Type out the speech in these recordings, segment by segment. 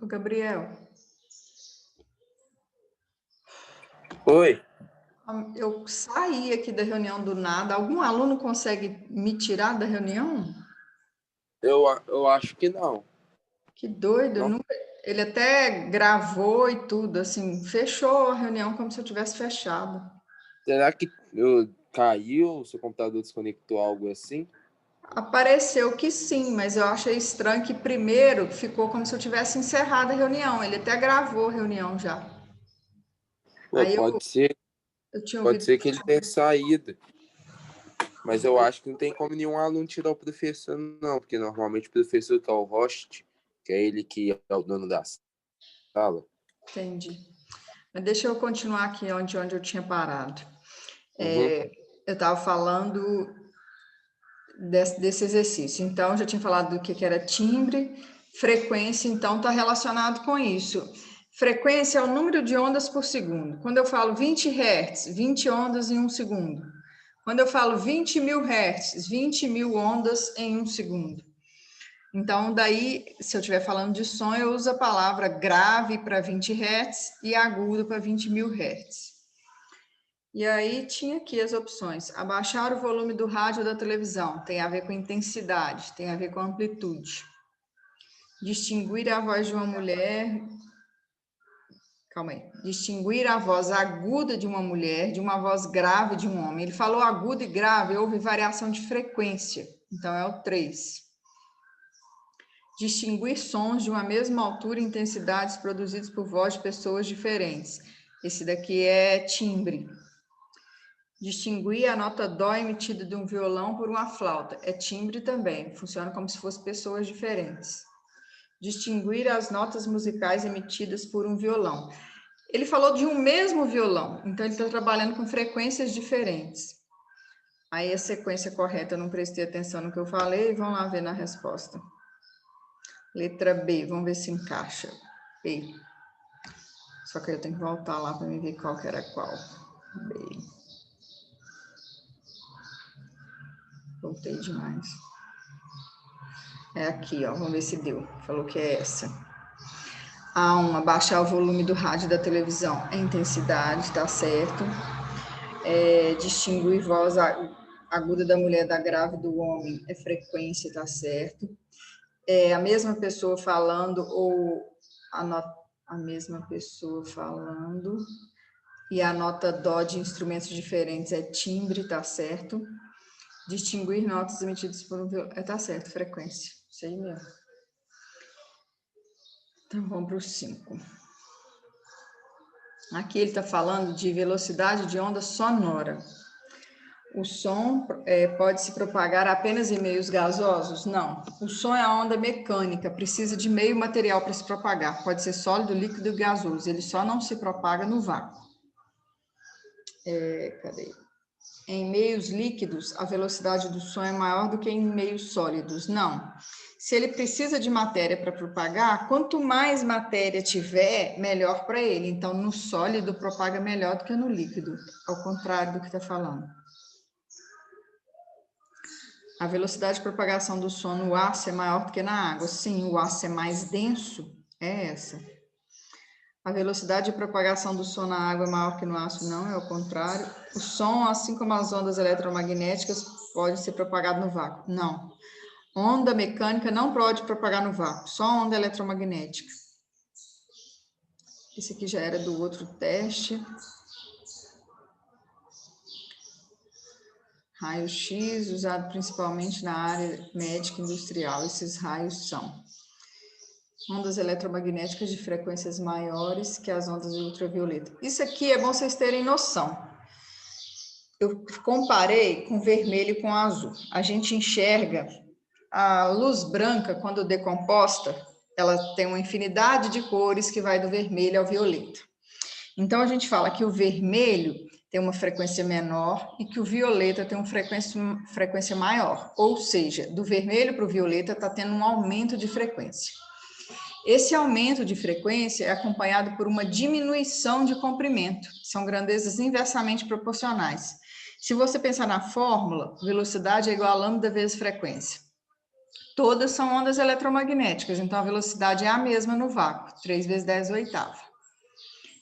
Ô, Gabriel, Oi, eu saí aqui da reunião do nada. Algum aluno consegue me tirar da reunião? eu acho que não. Que doido, Não, ele até gravou e tudo, assim, fechou a reunião como se eu tivesse fechado. será que caiu, seu computador desconectou algo assim? Apareceu que sim, mas eu achei estranho que primeiro ficou como se eu tivesse encerrado a reunião. Ele até gravou a reunião já. Pô, Aí eu tinha pode ouvido. ser que ele tenha saído, mas eu acho que não tem como nenhum aluno tirar o professor, não, porque normalmente o professor que é o host, que é ele que é o dono da sala. Entendi. Mas deixa eu continuar aqui onde eu tinha parado. Uhum. Eu estava falando desse exercício. Então, já tinha falado do que era timbre, frequência, então está relacionado com isso. Frequência é o número de ondas por segundo. Quando eu falo 20 Hz, 20 ondas em um segundo. Quando eu falo 20 mil Hz, 20 mil ondas em um segundo. Então, daí, se eu estiver falando de som, eu uso a palavra grave para 20 Hz e agudo para 20 mil Hz. E aí tinha aqui as opções. Abaixar o volume do rádio ou da televisão, tem a ver com intensidade, tem a ver com amplitude. Distinguir a voz de uma mulher. Calma aí. Distinguir a voz aguda de uma mulher de uma voz grave de um homem. Ele falou agudo e grave, houve variação de frequência. Então é o 3. Distinguir sons de uma mesma altura e intensidades produzidos por voz de pessoas diferentes. Esse daqui é timbre. Distinguir a nota dó emitida de um violão por uma flauta. É timbre também, funciona como se fossem pessoas diferentes. Distinguir as notas musicais emitidas por um violão. Ele falou de um mesmo violão, então ele está trabalhando com frequências diferentes. Aí a sequência correta, eu não prestei atenção no que eu falei, vamos lá ver na resposta. Letra B, vamos ver se encaixa. B. Só que eu tenho que voltar lá para me ver qual que era qual. B. Voltei demais. É aqui, ó. Vamos ver se deu. Falou que é essa. A1, abaixar o volume do rádio da televisão. É intensidade, tá certo. Distinguir voz aguda da mulher da grave do homem. É frequência, tá certo. A mesma pessoa falando ou a mesma pessoa falando e a nota dó de instrumentos diferentes é timbre, tá certo. Distinguir notas emitidas por um violão. Tá certo, frequência. Isso aí mesmo. Então, vamos para o 5. Aqui ele está falando de velocidade de onda sonora. O som pode se propagar apenas em meios gasosos? Não. O som é a onda mecânica, precisa de meio material para se propagar. Pode ser sólido, líquido e gasoso. Ele só não se propaga no vácuo. Cadê? Em meios líquidos, a velocidade do som é maior do que em meios sólidos? Não. Se ele precisa de matéria para propagar, quanto mais matéria tiver, melhor para ele. Então, no sólido, propaga melhor do que no líquido, ao contrário do que está falando. A velocidade de propagação do som no aço é maior do que na água? Sim, o aço é mais denso? É essa. A velocidade de propagação do som na água é maior que no aço? Não, é o contrário. O som, assim como as ondas eletromagnéticas, pode ser propagado no vácuo? Não. Onda mecânica não pode propagar no vácuo, só onda eletromagnética. Esse aqui já era do outro teste. Raio-X, usado principalmente na área médica e industrial. Esses raios são ondas eletromagnéticas de frequências maiores que as ondas ultravioleta. Isso aqui é bom vocês terem noção. Eu comparei com vermelho e com azul. A gente enxerga a luz branca, quando decomposta, ela tem uma infinidade de cores que vai do vermelho ao violeta. Então, a gente fala que o vermelho tem uma frequência menor e que o violeta tem uma frequência maior. Ou seja, do vermelho para o violeta está tendo um aumento de frequência. Esse aumento de frequência é acompanhado por uma diminuição de comprimento. São grandezas inversamente proporcionais. Se você pensar na fórmula, velocidade é igual a lambda vezes frequência. Todas são ondas eletromagnéticas, então a velocidade é a mesma no vácuo, 3 vezes 10⁸.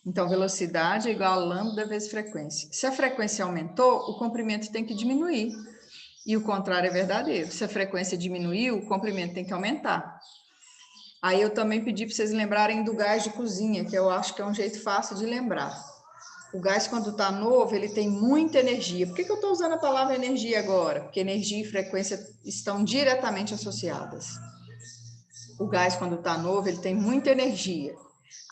Então, velocidade é igual a lambda vezes frequência. Se a frequência aumentou, o comprimento tem que diminuir. E o contrário é verdadeiro. Se a frequência diminuiu, o comprimento tem que aumentar. Aí eu também pedi para vocês lembrarem do gás de cozinha, que eu acho que é um jeito fácil de lembrar. O gás, quando está novo, ele tem muita energia. Por que eu estou usando a palavra energia agora? Porque energia e frequência estão diretamente associadas. O gás, quando está novo, ele tem muita energia.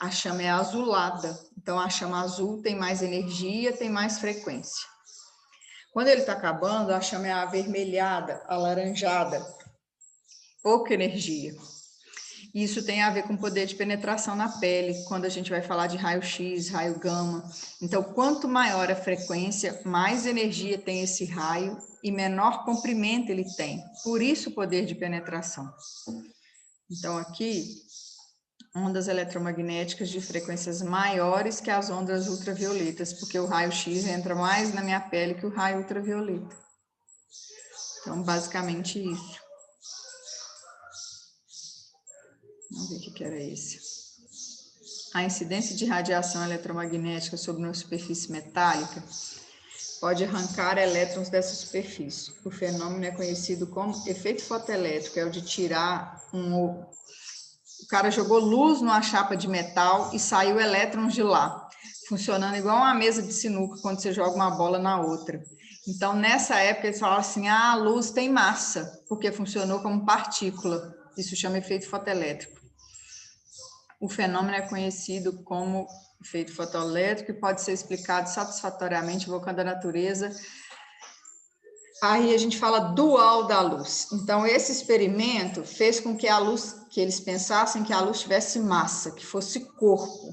A chama é azulada. Então, a chama azul tem mais energia, tem mais frequência. Quando ele está acabando, a chama é avermelhada, alaranjada. Pouca energia. Isso tem a ver com poder de penetração na pele, quando a gente vai falar de raio-x, raio gama. Então, quanto maior a frequência, mais energia tem esse raio e menor comprimento ele tem. Por isso, o poder de penetração. Então, aqui, ondas eletromagnéticas de frequências maiores que as ondas ultravioletas, porque o raio-x entra mais na minha pele que o raio ultravioleta. Então, basicamente isso. Vamos ver o que era esse. A incidência de radiação eletromagnética sobre uma superfície metálica pode arrancar elétrons dessa superfície. O fenômeno é conhecido como efeito fotoelétrico, é o de tirar O cara jogou luz numa chapa de metal e saiu elétrons de lá, funcionando igual uma mesa de sinuca quando você joga uma bola na outra. Então, nessa época, eles falavam assim, a luz tem massa, porque funcionou como partícula. Isso chama efeito fotoelétrico. O fenômeno é conhecido como efeito fotoelétrico e pode ser explicado satisfatoriamente invocando a natureza. Aí a gente fala dual da luz. Então, esse experimento fez com que a luz, que eles pensassem que a luz tivesse massa, que fosse corpo.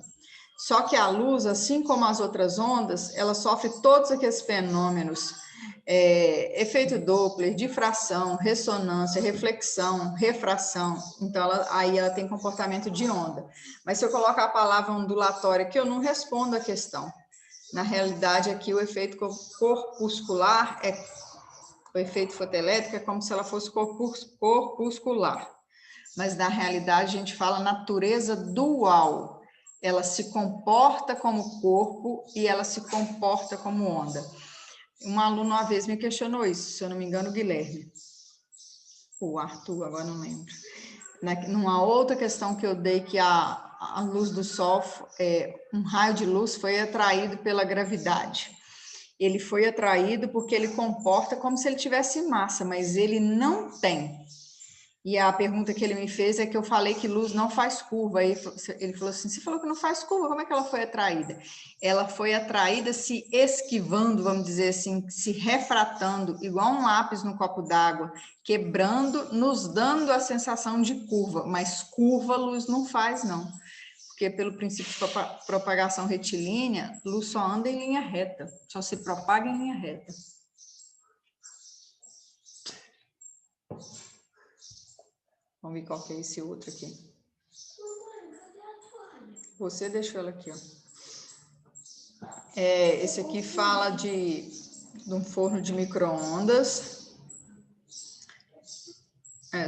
Só que a luz, assim como as outras ondas, ela sofre todos aqueles fenômenos, efeito Doppler, difração, ressonância, reflexão, refração. Então, aí ela tem comportamento de onda. Mas se eu colocar a palavra ondulatória aqui, eu não respondo a questão. Na realidade, aqui o efeito corpuscular o efeito fotoelétrico é como se ela fosse corpuscular. Mas, na realidade, a gente fala natureza dual. Ela se comporta como corpo e ela se comporta como onda. Um aluno uma vez me questionou isso, se eu não me engano, o Guilherme. O Arthur, agora não lembro. Numa outra questão que eu dei, que a luz do Sol, um raio de luz foi atraído pela gravidade. Ele foi atraído porque ele comporta como se ele tivesse massa, mas ele não tem. E a pergunta que ele me fez é que eu falei que luz não faz curva. Aí ele falou assim, você falou que não faz curva, como é que ela foi atraída? Ela foi atraída se esquivando, vamos dizer assim, se refratando, igual um lápis no copo d'água, quebrando, nos dando a sensação de curva. Mas curva luz não faz, não. Porque pelo princípio de propagação retilínea, luz só anda em linha reta, só se propaga em linha reta. Vamos ver qual que é esse outro aqui. Você deixou ela aqui, ó. Esse aqui fala de um forno de micro-ondas.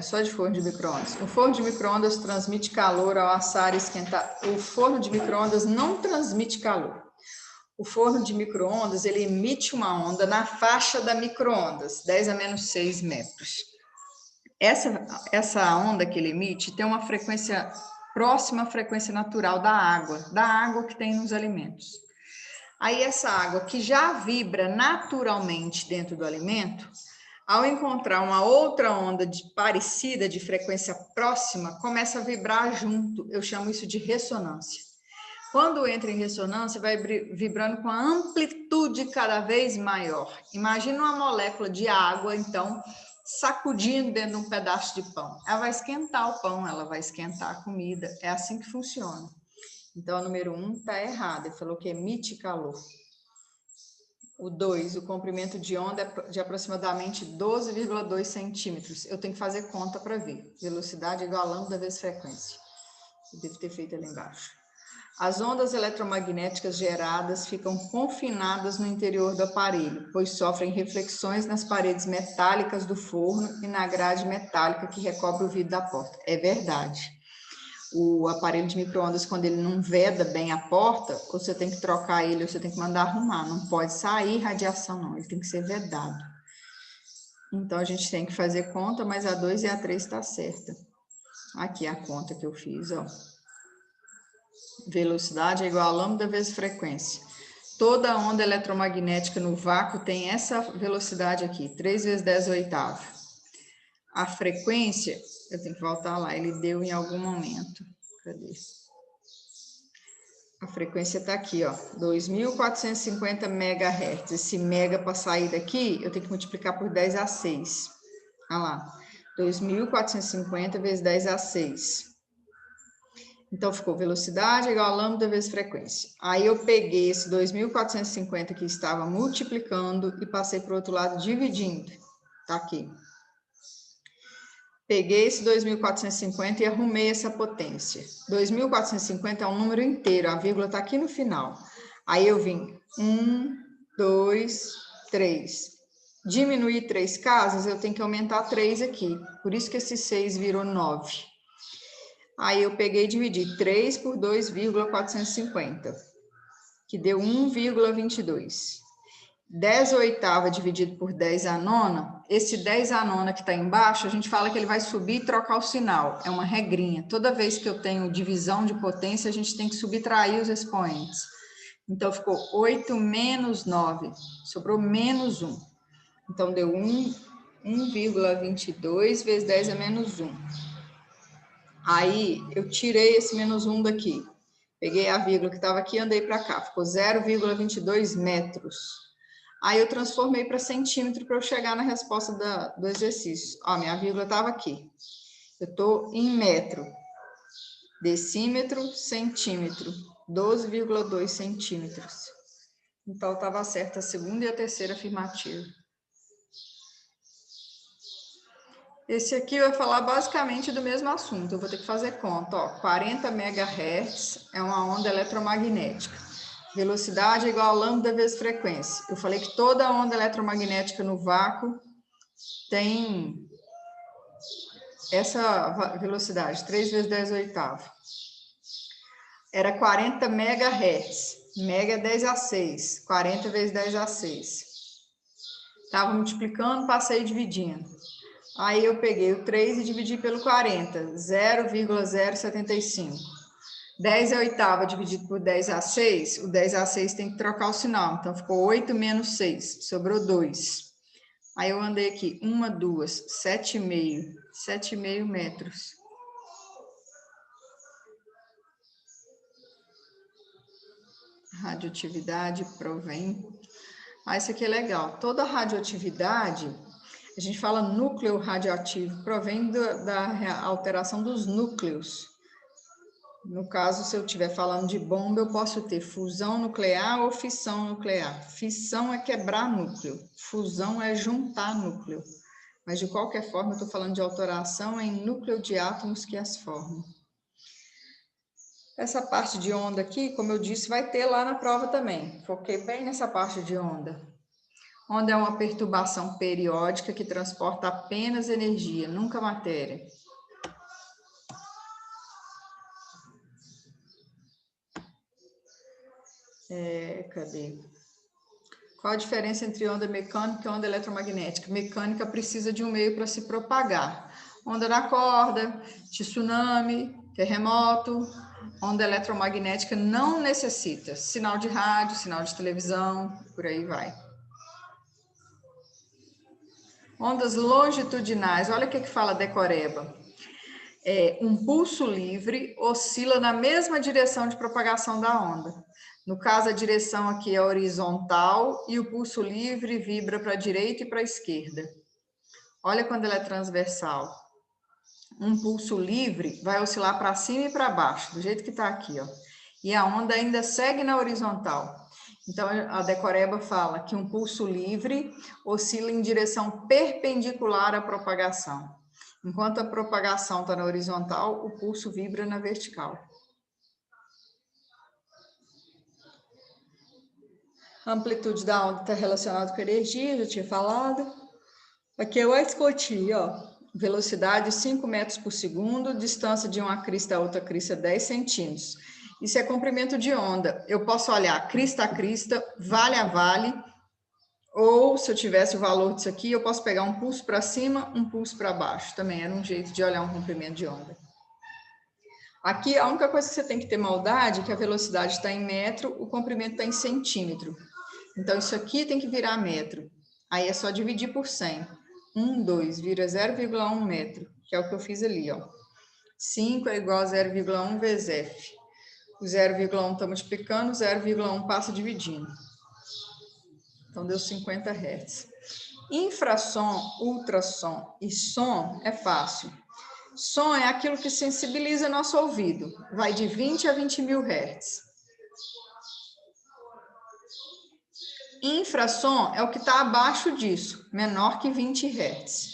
Só de forno de micro-ondas. O forno de micro-ondas transmite calor ao assar e esquentar. O forno de micro-ondas não transmite calor. O forno de micro-ondas, ele emite uma onda na faixa da micro-ondas, 10 a menos 6 metros. Essa onda que ele emite tem uma frequência próxima à frequência natural da água que tem nos alimentos. Aí essa água que já vibra naturalmente dentro do alimento, ao encontrar uma outra onda parecida, de frequência próxima, começa a vibrar junto. Eu chamo isso de ressonância. Quando entra em ressonância, vai vibrando com a amplitude cada vez maior. Imagina uma molécula de água, então, sacudindo dentro de um pedaço de pão. Ela vai esquentar o pão, ela vai esquentar a comida. É assim que funciona. Então, o número 1 está errado. Ele falou que emite calor. O 2, o comprimento de onda é de aproximadamente 12,2 centímetros. Eu tenho que fazer conta para ver. Velocidade igual a lambda vezes frequência. Eu devo ter feito ali embaixo. As ondas eletromagnéticas geradas ficam confinadas no interior do aparelho, pois sofrem reflexões nas paredes metálicas do forno e na grade metálica que recobre o vidro da porta. É verdade. O aparelho de micro-ondas, quando ele não veda bem a porta, você tem que trocar ele, ou você tem que mandar arrumar. Não pode sair radiação, não. Ele tem que ser vedado. Então, a gente tem que fazer conta, mas a 2 e a 3 está certa. Aqui a conta que eu fiz, ó. Velocidade é igual a lambda vezes frequência. Toda onda eletromagnética no vácuo tem essa velocidade aqui, 3 vezes 10 oitavo. A frequência, eu tenho que voltar lá, ele deu em algum momento. Cadê? A frequência está aqui, ó, 2.450 MHz. Esse mega para sair daqui, eu tenho que multiplicar por 10 a 6. Olha lá, 2.450 vezes 10 a 6. Então, ficou velocidade igual a lambda vezes frequência. Aí, eu peguei esse 2.450 que estava multiplicando e passei para o outro lado dividindo. Tá aqui. Peguei esse 2.450 e arrumei essa potência. 2.450 é um número inteiro, a vírgula está aqui no final. Aí, eu vim 1, 2, 3. Diminuir 3 casas, eu tenho que aumentar 3 aqui. Por isso que esse 6 virou 9. Aí eu peguei e dividi 3 por 2,450, que deu 1,22. 10 oitava dividido por 10 a nona, esse 10 a nona que está embaixo, a gente fala que ele vai subir e trocar o sinal. É uma regrinha. Toda vez que eu tenho divisão de potência, a gente tem que subtrair os expoentes. Então, ficou 8 menos 9, sobrou menos 1. Então, deu 1,22 vezes 10 a menos 1. Aí, eu tirei esse menos 1 daqui. Peguei a vírgula que estava aqui e andei para cá. Ficou 0,22 metros. Aí, eu transformei para centímetro para eu chegar na resposta do exercício. Ó, minha vírgula estava aqui. Eu estou em metro. Decímetro, centímetro. 12,2 centímetros. Então, estava certa a segunda e a terceira afirmativa. Esse aqui vai falar basicamente do mesmo assunto, eu vou ter que fazer conta, ó, 40 MHz é uma onda eletromagnética, velocidade é igual a lambda vezes frequência. Eu falei que toda onda eletromagnética no vácuo tem essa velocidade, 3 vezes 10 oitavo. Era 40 MHz, mega é 10 a 6, 40 vezes 10 a 6. Estava multiplicando, passei dividindo. Aí eu peguei o 3 e dividi pelo 40, 0,075. 10 é oitava dividido por 10 a 6, o 10 a 6 tem que trocar o sinal, então ficou 8 menos 6, sobrou 2. Aí eu andei aqui, 1, 2, 7,5 metros. Radioatividade provém. Ah, isso aqui é legal. Toda radioatividade, a gente fala núcleo radioativo, provém da alteração dos núcleos. No caso, se eu estiver falando de bomba, eu posso ter fusão nuclear ou fissão nuclear. Fissão é quebrar núcleo, fusão é juntar núcleo. Mas, de qualquer forma, eu estou falando de alteração em núcleo de átomos que as formam. Essa parte de onda aqui, como eu disse, vai ter lá na prova também. Foquei bem nessa parte de onda. Onda é uma perturbação periódica que transporta apenas energia, nunca matéria. Cadê? Qual a diferença entre onda mecânica e onda eletromagnética? Mecânica precisa de um meio para se propagar. Onda na corda, tsunami, terremoto. Onda eletromagnética não necessita. Sinal de rádio, sinal de televisão, por aí vai. Ondas longitudinais, olha o que fala decoreba. Um pulso livre oscila na mesma direção de propagação da onda. No caso, a direção aqui é horizontal e o pulso livre vibra para a direita e para a esquerda. Olha quando ela é transversal. Um pulso livre vai oscilar para cima e para baixo, do jeito que está aqui, ó. E a onda ainda segue na horizontal. Então, a decoreba fala que um pulso livre oscila em direção perpendicular à propagação. Enquanto a propagação está na horizontal, o pulso vibra na vertical. A amplitude da onda está relacionada com a energia, já tinha falado. Aqui é o mais curtinho, ó. Velocidade 5 metros por segundo, distância de uma crista a outra crista 10 centímetros. Isso é comprimento de onda. Eu posso olhar crista a crista, vale a vale, ou se eu tivesse o valor disso aqui, eu posso pegar um pulso para cima, um pulso para baixo. Também era um jeito de olhar um comprimento de onda. Aqui, a única coisa que você tem que ter maldade é que a velocidade está em metro, o comprimento está em centímetro. Então, isso aqui tem que virar metro. Aí é só dividir por 100. 1, 2, vira 0,1 metro, que é o que eu fiz ali, ó. 5 é igual a 0,1 vezes F. O 0,1 está multiplicando, o 0,1 passa dividindo. Então, deu 50 Hz. Infrassom, ultrassom e som é fácil. Som é aquilo que sensibiliza nosso ouvido. Vai de 20 a 20 mil Hz. Infrassom é o que está abaixo disso, menor que 20 Hz.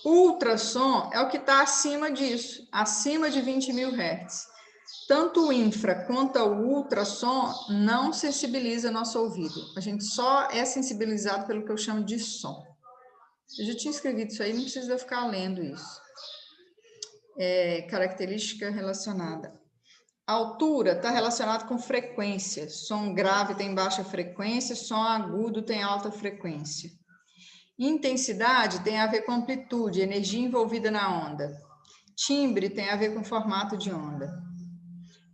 Ultrassom é o que está acima disso, acima de 20 mil Hz. Tanto o infra quanto o ultrassom não sensibiliza nosso ouvido. A gente só é sensibilizado pelo que eu chamo de som. Eu já tinha escrevido isso aí, não precisa ficar lendo isso. Característica relacionada. A altura está relacionada com frequência. Som grave tem baixa frequência, som agudo tem alta frequência. Intensidade tem a ver com amplitude, energia envolvida na onda. Timbre tem a ver com formato de onda.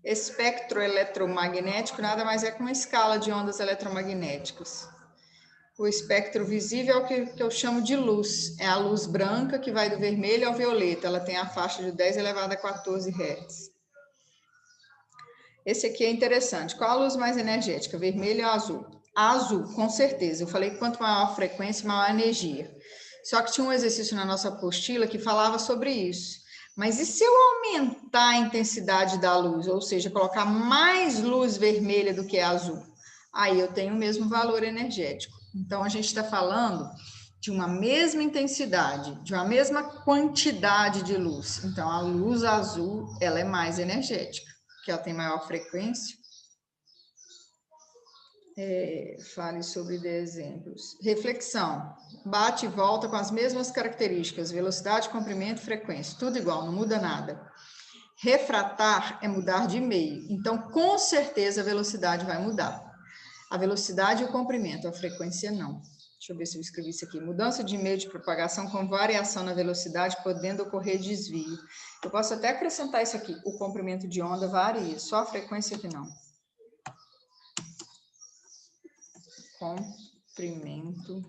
Espectro eletromagnético nada mais é que uma escala de ondas eletromagnéticas. O espectro visível é o que eu chamo de luz. É a luz branca que vai do vermelho ao violeta. Ela tem a faixa de 10 elevado a 14 Hz. Esse aqui é interessante. Qual a luz mais energética, vermelho ou azul? Azul, com certeza. Eu falei que quanto maior a frequência, maior a energia. Só que tinha um exercício na nossa apostila que falava sobre isso. Mas e se eu aumentar a intensidade da luz? Ou seja, colocar mais luz vermelha do que azul? Aí eu tenho o mesmo valor energético. Então, a gente está falando de uma mesma intensidade, de uma mesma quantidade de luz. Então, a luz azul, ela é mais energética, porque ela tem maior frequência. Fale sobre exemplos. Reflexão. Bate e volta com as mesmas características, velocidade, comprimento, frequência. Tudo igual, não muda nada. Refratar é mudar de meio. Então, com certeza, a velocidade vai mudar. A velocidade e o comprimento, a frequência não. Deixa eu ver se eu escrevi isso aqui. Mudança de meio de propagação com variação na velocidade, podendo ocorrer desvio. Eu posso até acrescentar isso aqui. O comprimento de onda varia, só a frequência que não. Comprimento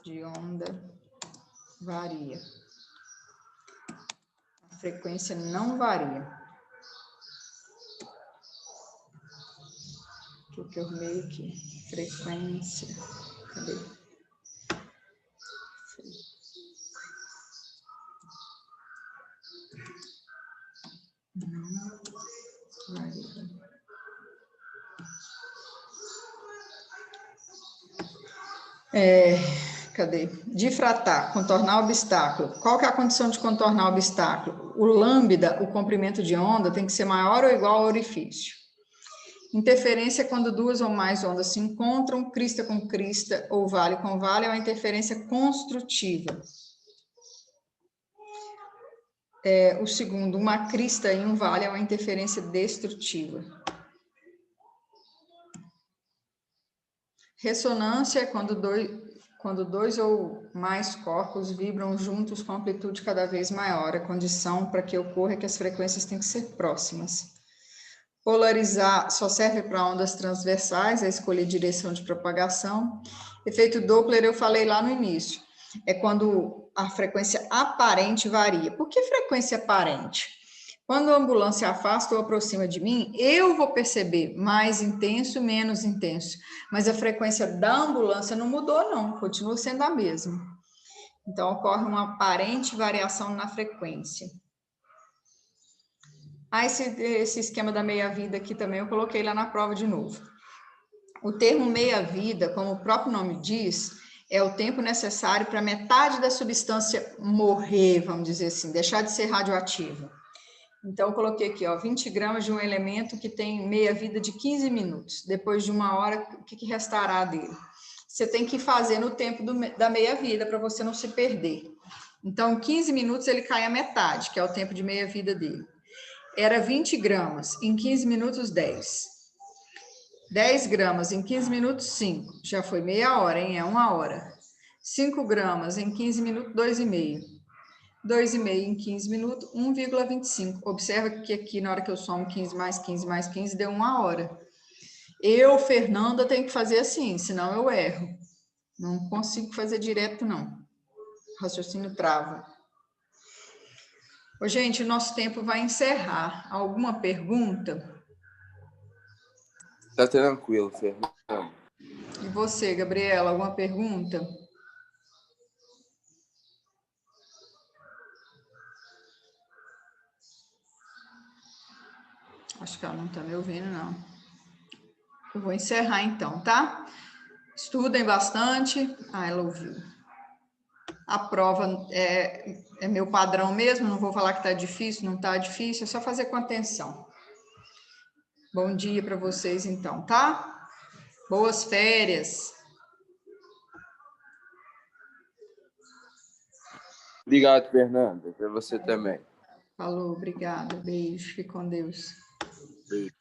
de onda varia. A frequência não varia. O que eu arrumei aqui? Frequência. Cadê? Não varia. Cadê? Difratar, contornar obstáculo. Qual que é a condição de contornar obstáculo? O lambda, o comprimento de onda, tem que ser maior ou igual ao orifício. Interferência é quando duas ou mais ondas se encontram, crista com crista ou vale com vale, é uma interferência construtiva. O segundo, uma crista em um vale é uma interferência destrutiva. Ressonância é quando dois ou mais corpos vibram juntos com amplitude cada vez maior. A condição para que ocorra é que as frequências têm que ser próximas. Polarizar só serve para ondas transversais, é escolher direção de propagação. Efeito Doppler eu falei lá no início. É quando a frequência aparente varia. Por que frequência aparente? Quando a ambulância afasta ou aproxima de mim, eu vou perceber mais intenso, menos intenso. Mas a frequência da ambulância não mudou, não. Continua sendo a mesma. Então, ocorre uma aparente variação na frequência. Esse esquema da meia-vida aqui também eu coloquei lá na prova de novo. O termo meia-vida, como o próprio nome diz, é o tempo necessário para metade da substância morrer, vamos dizer assim, deixar de ser radioativa. Então, eu coloquei aqui, ó, 20 gramas de um elemento que tem meia-vida de 15 minutos. Depois de 1 hora, o que restará dele? Você tem que fazer no tempo da meia-vida para você não se perder. Então, 15 minutos ele cai a metade, que é o tempo de meia-vida dele. Era 20 gramas, em 15 minutos, 10. 10 gramas em 15 minutos, 5. Já foi meia hora, hein? É 1 hora. 5 gramas em 15 minutos, 2,5. 2,5 em 15 minutos, 1,25. Observa que aqui, na hora que eu somo 15 mais 15 mais 15, deu 1 hora. Eu, Fernanda, tenho que fazer assim, senão eu erro. Não consigo fazer direto, não. O raciocínio trava. Ô, gente, o nosso tempo vai encerrar. Alguma pergunta? Tá tranquilo, Fernando. E você, Gabriela, alguma pergunta? Acho que ela não está me ouvindo, não. Eu vou encerrar então, tá? Estudem bastante. Ah, ela ouviu. A prova é meu padrão mesmo, não vou falar que está difícil, não está difícil, é só fazer com atenção. Bom dia para vocês então, tá? Boas férias. Obrigado, Fernanda. Para você também. Falou, obrigada. Beijo, fique com Deus. Beijo.